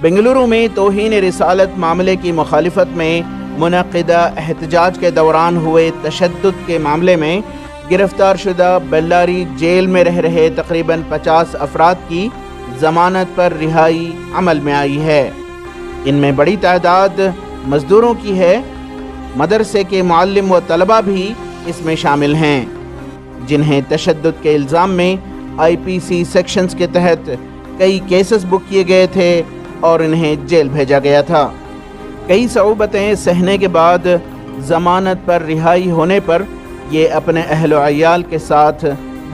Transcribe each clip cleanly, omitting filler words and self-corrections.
बेंगलुरु में तौहीन रिसालत मामले की मुखालिफत में मुनक़िदा एहतजाज के दौरान हुए तशद्दुद के मामले में गिरफ्तार शुदा बेल्लारी जेल में रह रहे तकरीबन 50 अफराद की ज़मानत पर रिहाई अमल में आई है। इनमें बड़ी तादाद मज़दूरों की है। मदरसे के मुअल्लिम व तलबा भी इसमें शामिल हैं, जिन्हें तशद्दुद के इल्ज़ाम में IPC सेक्शंस के तहत कई केसेस बुक किए गए थे और इन्हें जेल भेजा गया था। कई सऊबतें सहने के बाद ज़मानत पर रिहाई होने पर ये अपने अहल व अयाल के साथ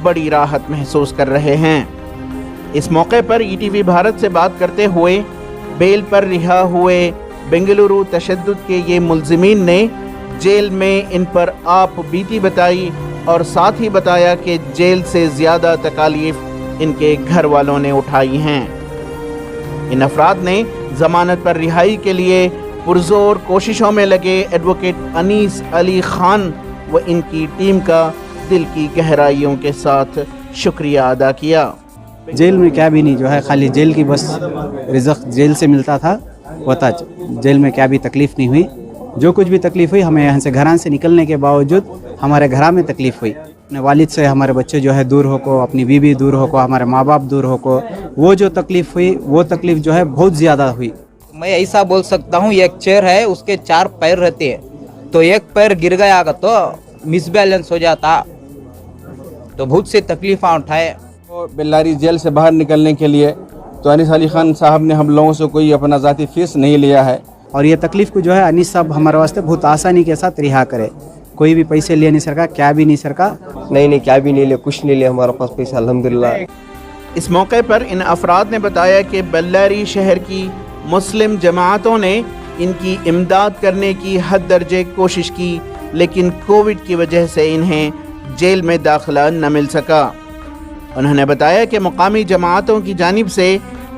बड़ी राहत महसूस कर रहे हैं। इस मौके पर ETV भारत से बात करते हुए बेल पर रिहा हुए बेंगलुरु तशद्दुद के ये मुल्ज़िमीन ने जेल में इन पर आप बीती बताई और साथ ही बताया कि जेल से ज़्यादा तकालीफ इनके घर वालों ने उठाई हैं। इन अफराद ने ज़मानत पर रिहाई के लिए पुरज़ोर कोशिशों में लगे एडवोकेट अनीस अली खान व इनकी टीम का दिल की गहराइयों के साथ शुक्रिया अदा किया। जेल में क्या भी नहीं, जो है खाली जेल की बस रिज़्क़ जेल से मिलता था, होता जेल में क्या भी तकलीफ़ नहीं हुई। जो कुछ भी तकलीफ़ हुई हमें यहाँ से घरान से निकलने के बावजूद हमारे घरा में तकलीफ़ हुई। अपने वालिद से हमारे बच्चे जो है दूर हो को, अपनी बीवी दूर हो को, हमारे माँ बाप दूर हो को, वो जो तकलीफ़ हुई वो तकलीफ़ जो है बहुत ज़्यादा हुई। मैं ऐसा बोल सकता हूँ, एक चेयर है उसके 4 पैर रहते हैं, तो एक पैर गिर गया तो मिसबैलेंस हो जाता, तो बहुत से तकलीफ़ें उठाए। बेल्लारी जेल से बाहर निकलने के लिए तो अनीस अली खान साहब ने हम लोगों से कोई अपना ज़ाती फ़ीस नहीं लिया है और ये तकलीफ़ को जो है अनीस साहब हमारे वास्ते बहुत आसानी के साथ रिहा करे। कोई भी पैसे लिए नहीं सरका, क्या भी नहीं सरका, नहीं क्या भी नहीं ले, कुछ नहीं ले हमारे पास पैसा अल्हम्दुलिल्लाह। इस मौके पर इन अफराद ने बताया कि बेल्लारी शहर की मुस्लिम जमातों ने इनकी इमदाद करने की हद दर्जे कोशिश की, लेकिन कोविड की वजह से इन्हें जेल में दाखिला न मिल सका। उन्होंने बताया कि मुकामी जमातों की जानिब से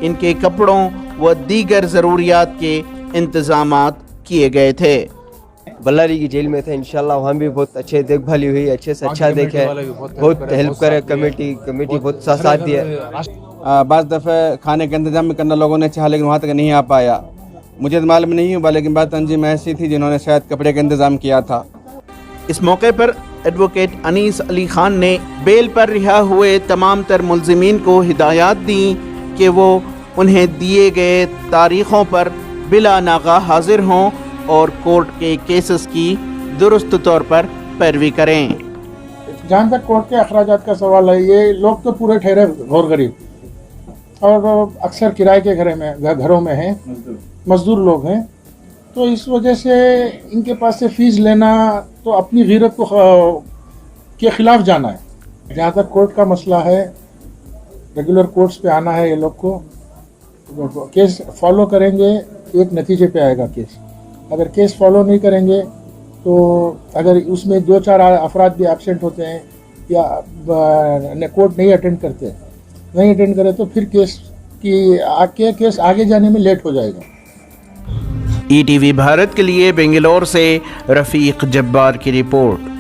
इनके कपड़ों व दीगर ज़रूरियात के इंतज़ामात किए गए थे। बेल्लारी की जेल में थे, इंशाल्लाह वहाँ भी बहुत अच्छे देखभाली हुई, अच्छे से अच्छा देखे, बहुत हेल्प करे, कमेटी बहुत साथ दिया। बाज़ दफ़े खाने का इंतज़ाम भी करना लोगों ने चाहा लेकिन वहाँ तक नहीं आ पाया। मुझे तो मालूम नहीं हुआ, लेकिन बात तंजीम ऐसी थी जिन्होंने शायद कपड़े का इंतज़ाम किया था। इस मौके पर एडवोकेट अनीस अली खान ने बेल पर रिहा हुए तमाम तर मुल्ज़िमीन को हिदायत दी कि वो उन्हें दिए गए तारीख़ों पर बिला नागा हाजिर हों और कोर्ट के केसेस की दुरुस्त तौर पर पैरवी करें। जहाँ तक कोर्ट के अखराजात का सवाल है, ये लोग तो पूरे ठहरे गौर गरीब और अक्सर किराए के घरों में हैं, मजदूर लोग हैं, तो इस वजह से इनके पास से फ़ीस लेना तो अपनी गीरत को के ख़िलाफ़ जाना है। जहाँ तक कोर्ट का मसला है, रेगुलर कोर्ट्स पे आना है, ये लोग को केस फॉलो करेंगे एक नतीजे पे आएगा केस। अगर केस फॉलो नहीं करेंगे तो अगर उसमें 2-4 अफराद भी एब्सेंट होते हैं या कोर्ट नहीं अटेंड करे तो फिर केस आगे जाने में लेट हो जाएगा। ETV भारत के लिए बेंगलोर से रफ़ीक जब्बार की रिपोर्ट।